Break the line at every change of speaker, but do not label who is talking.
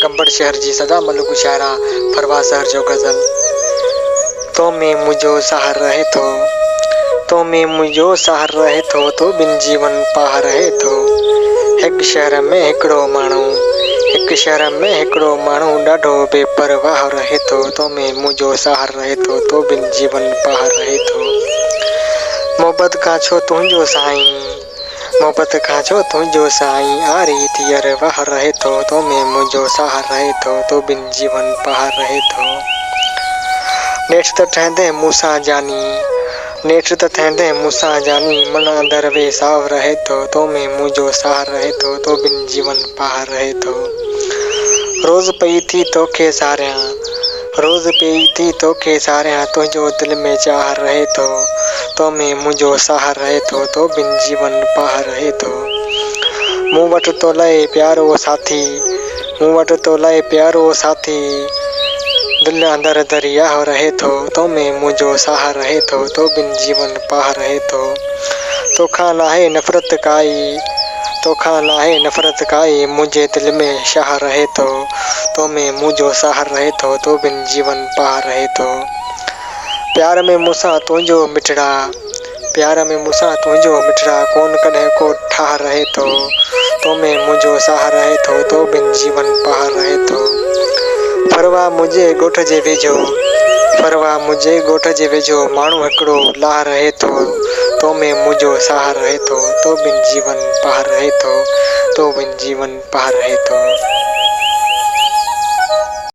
कंबड़ शहर जी सदा मलुक शायरा फरवा शहर जो गज़ल। तो में मुझो सहार रहे थो, तो में मुझो सहार रहे थो, तो बिन जीवन पाह रहे थो। हिक शहर में हिकिड़ो माण्हू, हिक शहर में हिकिड़ो माण्हू ॾाढो बेपरवाह रहे थो। तो में मुझो सहार रहे थो, तो बिन जीवन पाह रहे थो। मोहब्बत खां छो तुंहिंजो साईं, मोहब्बत खां छो तुंहिंजो साईं आरी थियर वाह रहे थो। तो में मुझो सहार रहे थो, तो बिन जीवन पाह रहे थो। नेठ त ठहंदे मूंसां जानी, नेठ त ठहंदे मूंसां जानी, मन अंदर वे साव रहे थो। तो में मुझो सहार रहे थो, तो बिन जीवन पाह रहे थो। रोज़ पई थी तोखे सारियां, रोज़ पई थी तोखे सारियां, तुंहिंजो दिल में चाह रहे थो। तो में मुझो सहार रहे थो, तो बिन जीवन पाह रहे थो। मूं वटि तो लहे प्यारो साथी, मूं वटि तो लहे प्यारो साथी, दिल अंदर दरिया रहे थो। तो में मुझो सहार रहे थो, तो बिन जीवन पाह रहे थो। तोखां नाहे नफ़रत काई, तोखां नाहे नफ़रत काई, मुंहिंजे दिल में शाह रहे थो। तो में मुझो सहार रहे थो, तो बिन जीवन पाह रहे थो। प्यार में मूंसां तुंहिंजो मिठड़ा, प्यार में मूंसां तुंहिंजो मिठड़ा, कोन कॾहिं को ठाह रहे थो। तो में मुझो सहार रहे थो, तो बिन जीवन पाह रहे थो। फरवा मुंहिंजे ॻोठ जे वेझो, फरवा मुंहिंजे ॻोठ जे वेझो, माण्हू हिकिड़ो लाह रहे थो। तो में मुझो सहार रहे थो, तो बिन जीवन पाह रहे थो, तो बिन जीवन पाह रहे थो।